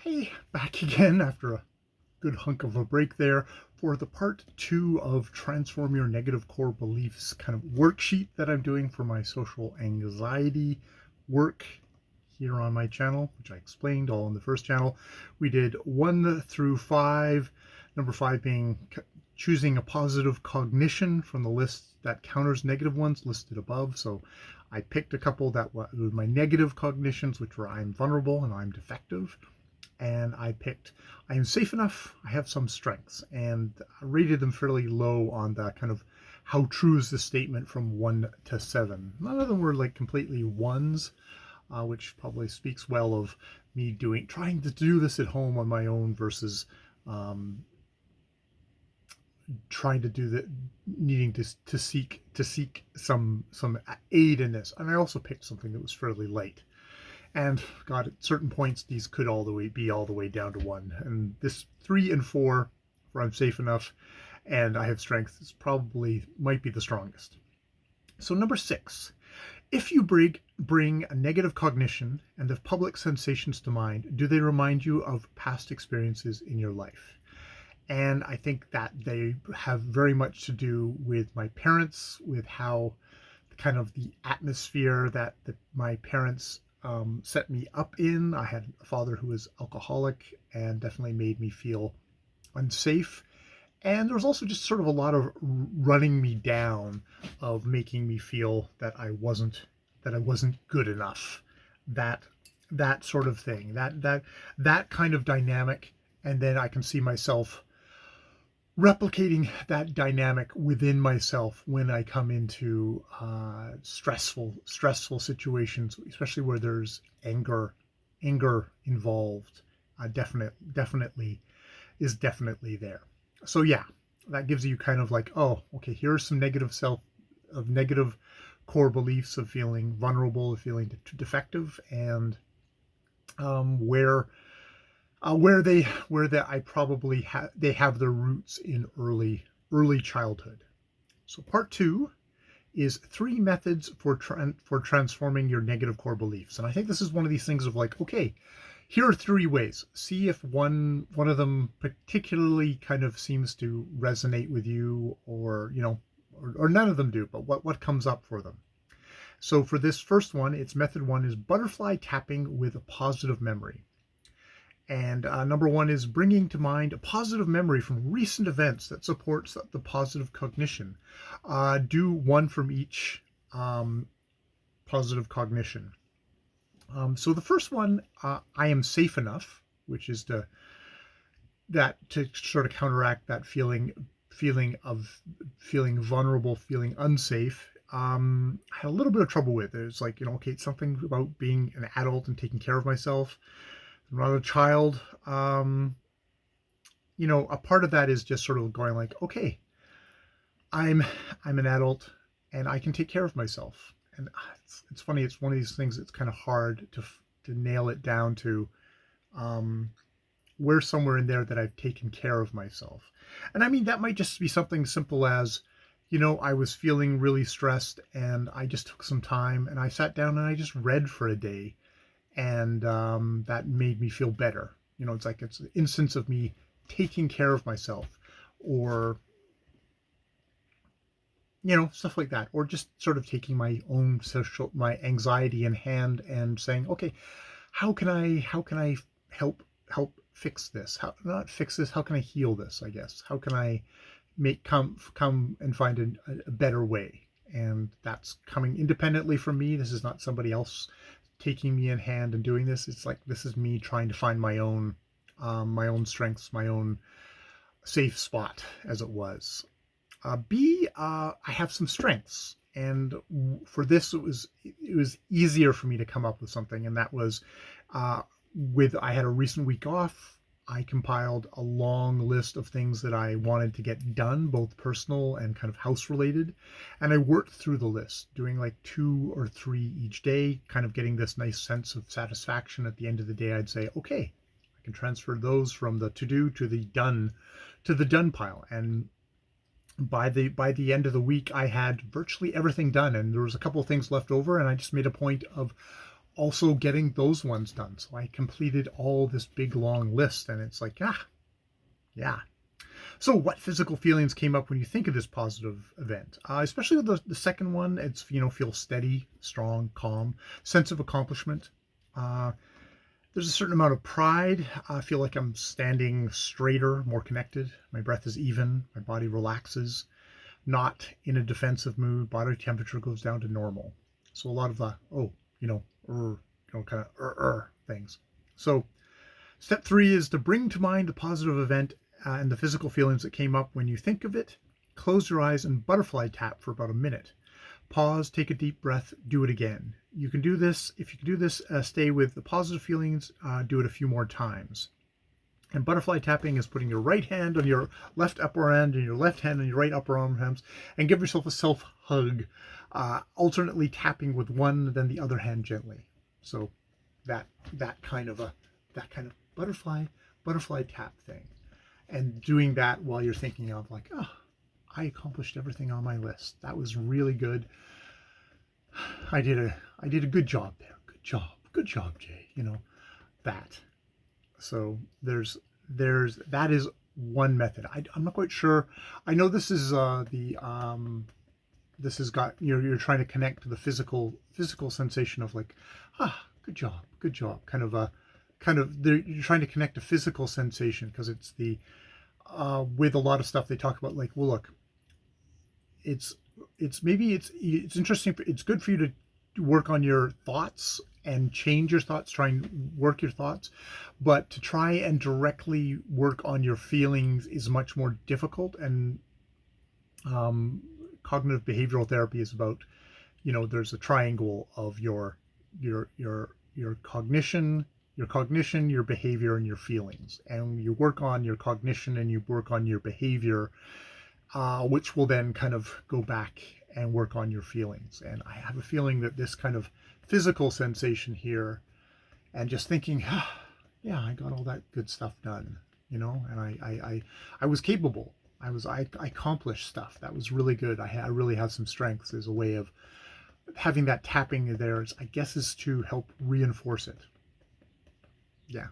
Hey, back again after a good hunk of a break there for the part 2 of Transform Your Negative Core Beliefs kind of worksheet that I'm doing for my social anxiety work here on my channel, which I explained all in the first channel. We did 1 through 5, number 5 being choosing a positive cognition from the list that counters negative ones listed above. So I picked a couple that were my negative cognitions, which were I'm vulnerable and I'm defective. And I picked I am safe enough, I have some strengths, and I rated them fairly low on the kind of how true is the statement from 1 to 7. None of them were like completely ones, which probably speaks well of me trying to do this at home on my own versus trying to do the needing to seek some aid in this. And I also picked something that was fairly light. And God, at certain points, these could be all the way down to 1. And this 3 and 4, where I'm safe enough and I have strength, is might be the strongest. So number 6, if you bring a negative cognition and the public sensations to mind, do they remind you of past experiences in your life? And I think that they have very much to do with my parents, with how kind of the atmosphere that my parents set me up in. I had a father who was alcoholic and definitely made me feel unsafe. And there was also just sort of a lot of running me down, of making me feel that I wasn't good enough. That sort of thing. That kind of dynamic. And then I can see myself replicating that dynamic within myself when I come into stressful situations, especially where there's anger involved. Definitely there. So yeah, that gives you kind of like, oh, okay, here's some negative core beliefs of feeling vulnerable, of feeling defective, and where I probably they have their roots in early childhood. So part 2 is 3 methods for transforming your negative core beliefs. And I think this is one of these things of like, okay, here are 3 ways. See if one of them particularly kind of seems to resonate with you, or or none of them do, but what comes up for them. So for this first one, it's method 1 is butterfly tapping with a positive memory. And number 1 is bringing to mind a positive memory from recent events that supports the positive cognition. Do 1 from each positive cognition. So the first one, I am safe enough, which is to sort of counteract that feeling of feeling vulnerable, feeling unsafe. I had a little bit of trouble with it. It's like, okay, it's something about being an adult and taking care of myself. I'm not a child. A part of that is just sort of going like, okay, I'm an adult and I can take care of myself. And it's funny. It's one of these things that's kind of hard to nail it down to. Where somewhere in there that I've taken care of myself. And I mean, that might just be something simple as, I was feeling really stressed and I just took some time and I sat down and I just read for a day. And that made me feel better. It's like it's an instance of me taking care of myself, or stuff like that, or just sort of taking my anxiety in hand and saying, okay, how can I help fix this? How can I heal this? I guess how can I come and find a better way? And that's coming independently from me. This is not somebody else taking me in hand and doing this. It's like, this is me trying to find my own strengths, my own safe spot, as it was. B, I have some strengths, and for this it was easier for me to come up with something, and that was I had a recent week off. I compiled a long list of things that I wanted to get done, both personal and kind of house related. And I worked through the list, doing like 2 or 3 each day, kind of getting this nice sense of satisfaction. At the end of the day, I'd say, okay, I can transfer those from the to-do to the done pile. And by the end of the week, I had virtually everything done. And there was a couple of things left over, and I just made a point of also getting those ones done. So I completed all this big long list, and it's like, yeah. So what physical feelings came up when you think of this positive event? Especially with the second one, it's, feel steady, strong, calm, sense of accomplishment. There's a certain amount of pride. I feel like I'm standing straighter, more connected. My breath is even. My body relaxes. Not in a defensive mood. Body temperature goes down to normal. So a lot of the, kind of things. So step 3 is to bring to mind the positive event and the physical feelings that came up when you think of it. Close your eyes and butterfly tap for about a minute. Pause, take a deep breath, do it again. You can do this. If you can do this, stay with the positive feelings, do it a few more times. And butterfly tapping is putting your right hand on your left upper arm and your left hand on your right upper arms, and give yourself a self hug, alternately tapping with one, then the other hand gently. So that kind of butterfly tap thing, and doing that while you're thinking of like, oh, I accomplished everything on my list. That was really good. I did a good job there. Good job, Jay. That. So that is one method. I'm not quite sure. I know this is this has got, you're trying to connect to the physical sensation of like, good job, you're trying to connect to physical sensation, because it's the with a lot of stuff they talk about, like, well, look, it's interesting. It's good for you to work on your thoughts and change your thoughts, try and work your thoughts, but to try and directly work on your feelings is much more difficult. And cognitive behavioral therapy is about, there's a triangle of your cognition, your behavior, and your feelings. And you work on your cognition and you work on your behavior, which will then kind of go back and work on your feelings. And I have a feeling that this kind of physical sensation here, and just thinking, yeah, I got all that good stuff done, and I was capable. I accomplished stuff. That was really good. I really have some strengths, as a way of having that tapping there, I guess, is to help reinforce it. Yeah.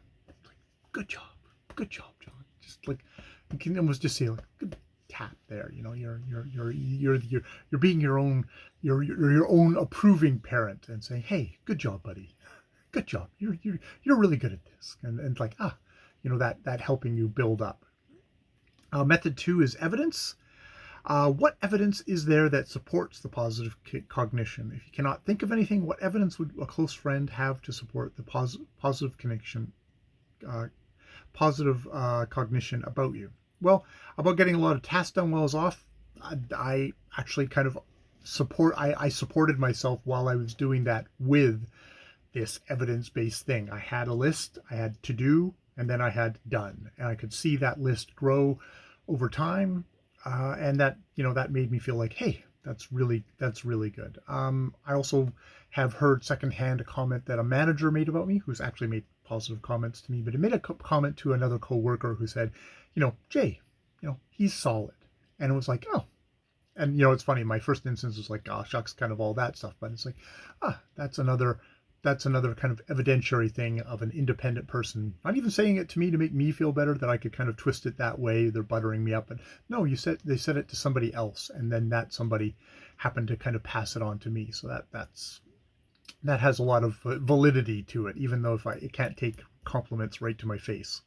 Good job, John. Just like, you can almost just say, like, good tap there. You're being your own approving parent and saying, hey, good job, buddy. Good job. You're really good at this. And like, that helping you build up. Method 2 is evidence. What evidence is there that supports the positive cognition? If you cannot think of anything, what evidence would a close friend have to support the positive connection, cognition about you? Well, about getting a lot of tasks done while I was off, I actually kind of I supported myself while I was doing that with this evidence-based thing. I had a list, I had to do, and then I had done, and I could see that list grow over time, and that that made me feel like, hey, that's really good. I also have heard secondhand a comment that a manager made about me, who's actually made positive comments to me, but he made a comment to another coworker who said, Jay, he's solid. And it was like, oh. And it's funny, my first instance was like, oh shucks, kind of all that stuff, but it's like, that's another kind of evidentiary thing of an independent person, not even saying it to me to make me feel better, that I could kind of twist it that way. They're buttering me up, but no, they said it to somebody else, and then that somebody happened to kind of pass it on to me. So that has a lot of validity to it, even though it can't take compliments right to my face.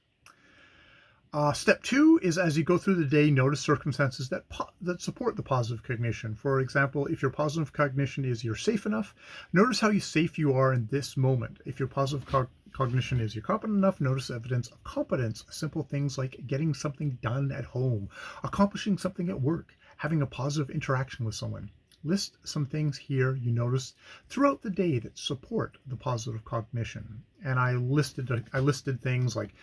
Step 2 is, as you go through the day, notice circumstances that support the positive cognition. For example, if your positive cognition is you're safe enough, notice how safe you are in this moment. If your positive cognition is you're competent enough, notice evidence of competence. Simple things like getting something done at home, accomplishing something at work, having a positive interaction with someone. List some things here you notice throughout the day that support the positive cognition. And I listed things like,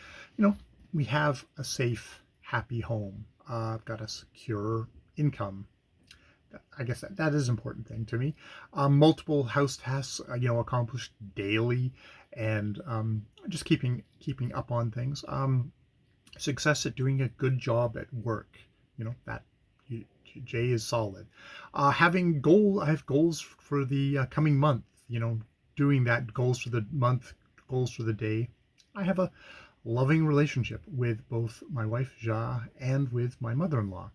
we have a safe, happy home. I've got a secure income. I guess that is an important thing to me. Multiple house tasks, accomplished daily, and just keeping up on things. Success at doing a good job at work. That Jay is solid. Having goals. I have goals for the coming month. doing that, goals for the month, goals for the day, I have a loving relationship with both my wife, Ja, and with my mother-in-law.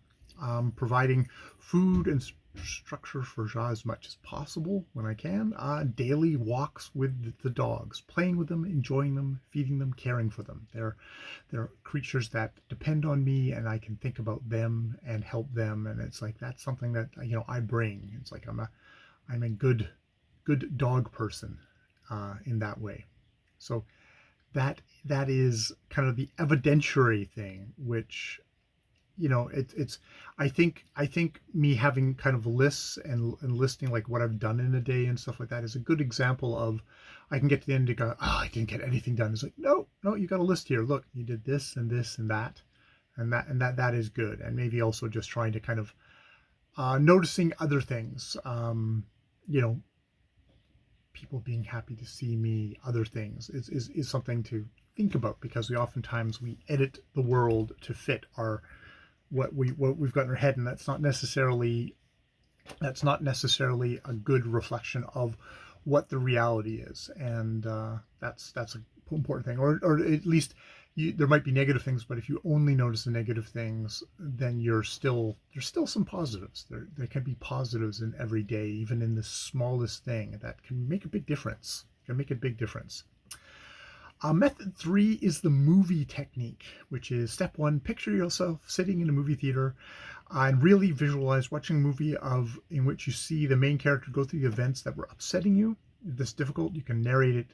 Providing food and structure for Ja as much as possible when I can. Daily walks with the dogs, playing with them, enjoying them, feeding them, caring for them. They're creatures that depend on me, and I can think about them and help them. And it's like that's something that I bring. It's like I'm a good dog person in that way. So that is kind of the evidentiary thing, which it's I think me having kind of lists and listing like what I've done in a day and stuff like that is a good example of I can get to the end and go, oh, I didn't get anything done. It's like, no, you got a list here. Look, you did this and this and that, that is good. And maybe also just trying to kind of noticing other things, people being happy to see me, other things is something to think about, because we oftentimes we edit the world to fit our what we've got in our head, and that's not necessarily a good reflection of what the reality is. And that's an important thing, or at least there might be negative things, but if you only notice the negative things, then there's still some positives. There can be positives in every day, even in the smallest thing, that can make a big difference. Method 3 is the movie technique, which is step 1, picture yourself sitting in a movie theater and really visualize watching a movie in which you see the main character go through the events that were upsetting you. If this is difficult, you can narrate it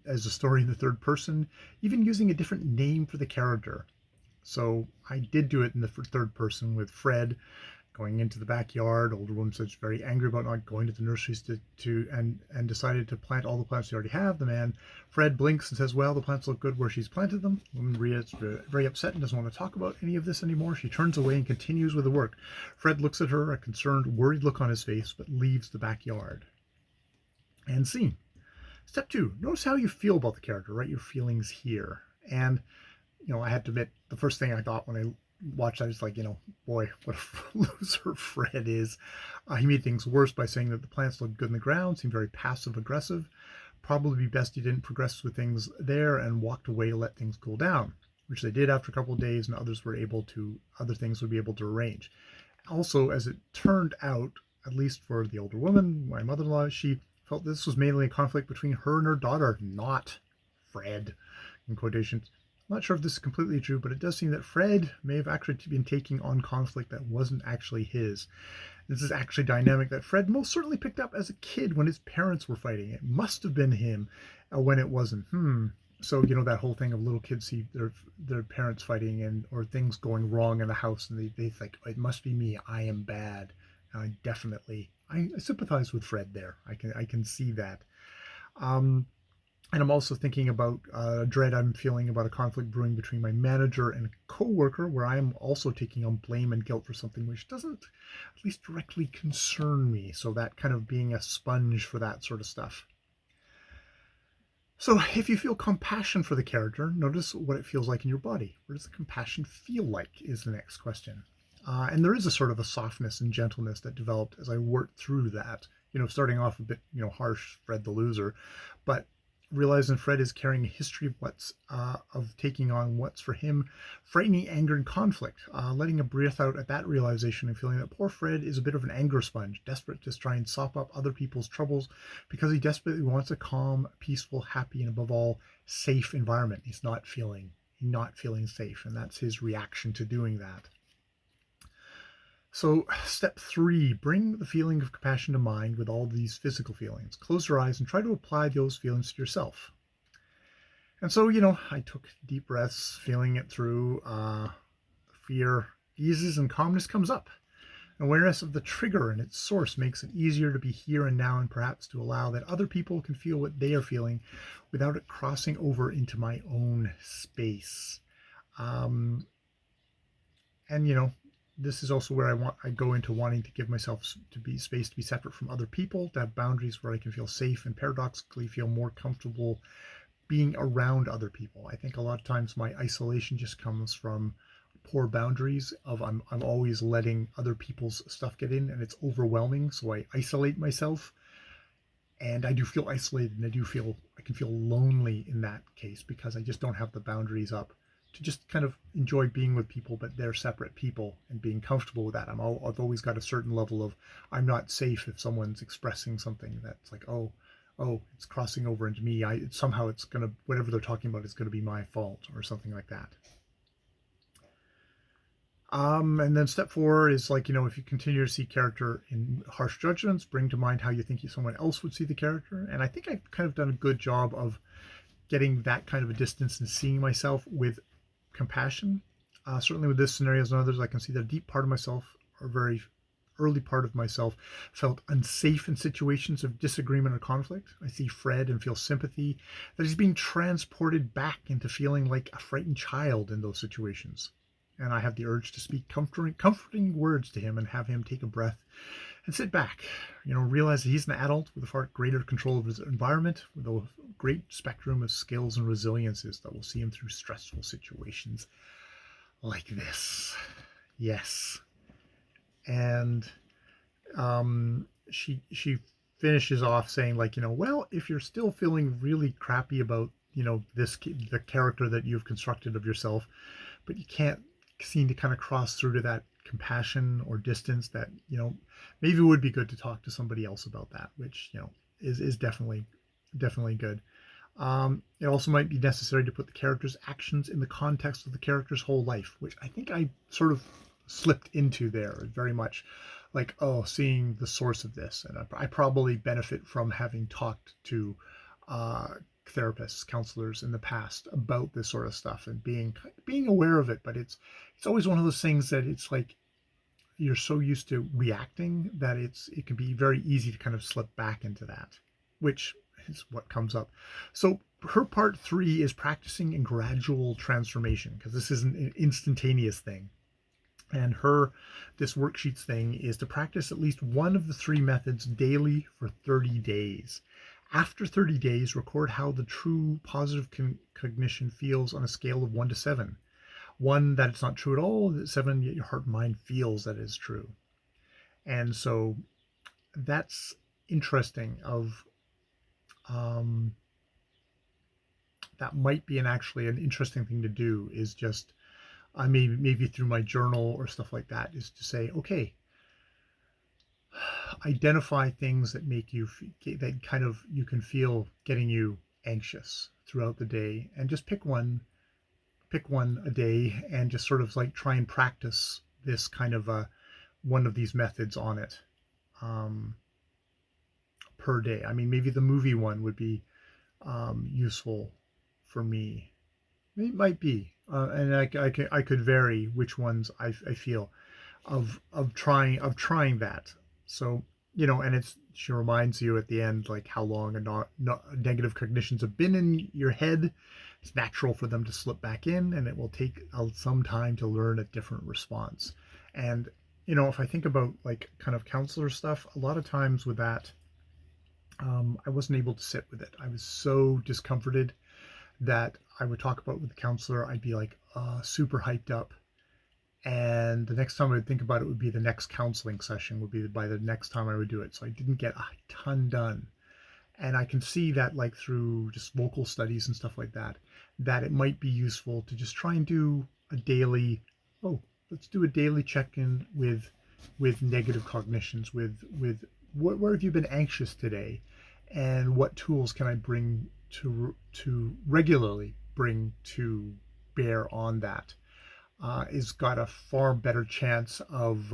as a story in the third person, even using a different name for the character. So I did do it in the third person with Fred going into the backyard. Older woman says she's very angry about not going to the nurseries and decided to plant all the plants she already have. The man, Fred, blinks and says, well, the plants look good where she's planted them. Woman Maria is very upset and doesn't want to talk about any of this anymore. She turns away and continues with the work. Fred looks at her, a concerned, worried look on his face, but leaves the backyard. And scene. Step 2, notice how you feel about the character. Write your feelings here. And I had to admit, the first thing I thought when I watched, I was like, boy, what a loser Fred is. He made things worse by saying that the plants looked good in the ground, seemed very passive aggressive. Probably be best he didn't progress with things there and walked away to let things cool down, which they did after a couple of days, and other things would be able to arrange. Also, as it turned out, at least for the older woman, my mother-in-law, she felt this was mainly a conflict between her and her daughter, not Fred, in quotations. I'm not sure if this is completely true, but it does seem that Fred may have actually been taking on conflict that wasn't actually his. This is actually dynamic that Fred most certainly picked up as a kid when his parents were fighting. It must have been him when it wasn't. So, that whole thing of little kids see their parents fighting or things going wrong in the house, and they think, it must be me. I am bad. And I sympathize with Fred there. I can see that. And I'm also thinking about dread I'm feeling about a conflict brewing between my manager and a co-worker, where I am also taking on blame and guilt for something which doesn't at least directly concern me. So that kind of being a sponge for that sort of stuff. So if you feel compassion for the character, notice what it feels like in your body. What does the compassion feel like is the next question. And there is a sort of a softness and gentleness that developed as I worked through that. Starting off a bit, harsh, Fred the loser, but realizing Fred is carrying a history of taking on what's for him frightening anger and conflict, letting a breath out at that realization and feeling that poor Fred is a bit of an anger sponge, desperate to try and sop up other people's troubles because he desperately wants a calm, peaceful, happy, and above all, safe environment. He's not feeling safe, and that's his reaction to doing that. So step 3, bring the feeling of compassion to mind with all these physical feelings. Close your eyes and try to apply those feelings to yourself. And so, I took deep breaths, feeling it through. Fear eases and calmness comes up. Awareness of the trigger and its source makes it easier to be here and now, and perhaps to allow that other people can feel what they are feeling without it crossing over into my own space. This is also where I go into wanting to give myself space to be separate from other people, to have boundaries where I can feel safe and paradoxically feel more comfortable being around other people. I think a lot of times my isolation just comes from poor boundaries of I'm always letting other people's stuff get in, and it's overwhelming, so I isolate myself. And I do feel isolated, and I can feel lonely in that case because I just don't have the boundaries up to just kind of enjoy being with people, but they're separate people, and being comfortable with that. I've always got a certain level of, I'm not safe if someone's expressing something that's like, oh, it's crossing over into me. Somehow it's gonna, whatever they're talking about is gonna be my fault or something like that. And then step 4 is like, if you continue to see character in harsh judgments, bring to mind how you think someone else would see the character. And I think I've kind of done a good job of getting that kind of a distance and seeing myself with compassion. Certainly with this scenario and others, I can see that a deep part of myself, or very early part of myself, felt unsafe in situations of disagreement or conflict. I see Fred and feel sympathy, that he's being transported back into feeling like a frightened child in those situations. And I have the urge to speak comforting words to him and have him take a breath and sit back, realize that he's an adult with a far greater control of his environment, with a great spectrum of skills and resiliences that will see him through stressful situations like this. Yes. And she finishes off saying, like, well, if you're still feeling really crappy about, the character that you've constructed of yourself, but you can't seem to kind of cross through to that compassion or distance, that maybe it would be good to talk to somebody else about that, which is definitely good. It also might be necessary to put the character's actions in the context of the character's whole life, which I think I sort of slipped into there, very much like, seeing the source of this. And I probably benefit from having talked to therapists, counselors in the past about this sort of stuff, and being aware of it. But it's always one of those things that it's like, you're so used to reacting that it can be very easy to kind of slip back into that, which is what comes up. So her part 3 is practicing in gradual transformation, because this isn't an instantaneous thing. And this worksheets thing is to practice at least one of the 3 methods daily for 30 days. After 30 days, record how the true positive cognition feels on a scale of 1 to 7. 1, that it's not true at all. 7, yet your heart and mind feels that it is true. And so that's interesting. That might be actually an interesting thing to do, is just maybe through my journal or stuff like that, is to say, okay, identify things that make you, that kind of you can feel getting you anxious throughout the day, and just pick one a day, and just sort of like try and practice this kind of one of these methods on it per day. I mean, maybe the movie one would be useful for me. It might be, and I could vary which ones I feel of trying that. So, and she reminds you at the end, like, how long negative cognitions have been in your head. It's natural for them to slip back in, and it will take some time to learn a different response. And, if I think about like kind of counselor stuff, a lot of times with that, I wasn't able to sit with it. I was so discomforted that I would talk about with the counselor. I'd be like super hyped up. And the next time I would think about it would be the next counseling session, would be by the next time I would do it. So I didn't get a ton done. And I can see that, like, through just vocal studies and stuff like that, that it might be useful to just try and do a daily, let's do a daily check-in with negative cognitions, with where have you been anxious today, and what tools can I bring to regularly bring to bear on that. Is got a far better chance of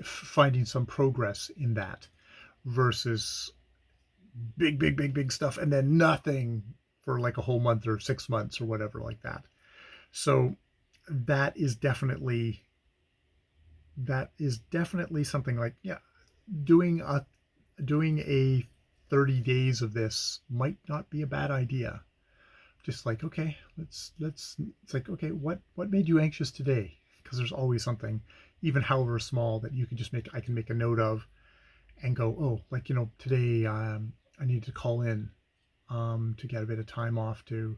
finding some progress in that, versus big stuff and then nothing for like a whole month or 6 months or whatever like that. So that is definitely something like, doing a 30 days of this might not be a bad idea. Just like, okay, let's it's like, okay, what made you anxious today? Because there's always something, even however small, that I can make a note of and go, like, today I need to call in to get a bit of time off to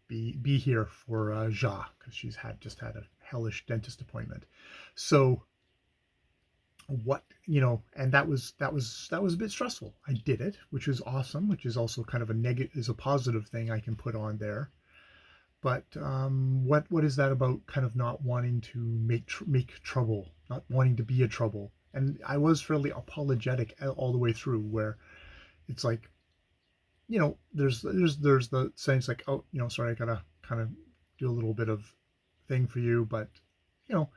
be here for Ja, because she's just had a hellish dentist appointment. So what, you know, and that was a bit stressful. I did it, which is awesome, which is also kind of a negative, is a positive thing I can put on there. But what is that about kind of not wanting to make trouble, not wanting to be a trouble? And I was fairly apologetic all the way through, where it's like, you know, there's the sense like, oh, you know, sorry, I gotta kind of do a little bit of thing for you, but you know,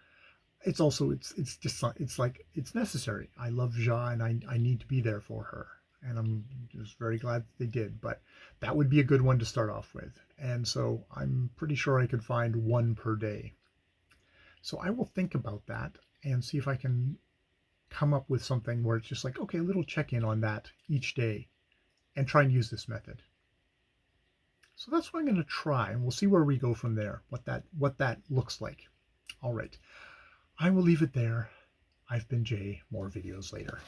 it's also it's just it's like it's necessary. I love Ja, and I need to be there for her, and I'm just very glad that they did. But that would be a good one to start off with, and so I'm pretty sure I could find one per day. So I will think about that and see if I can come up with something where it's just like, okay, a little check in on that each day, and try and use this method. So that's what I'm going to try, and we'll see where we go from there. What that looks like. All right, I will leave it there. I've been Jay. More videos later.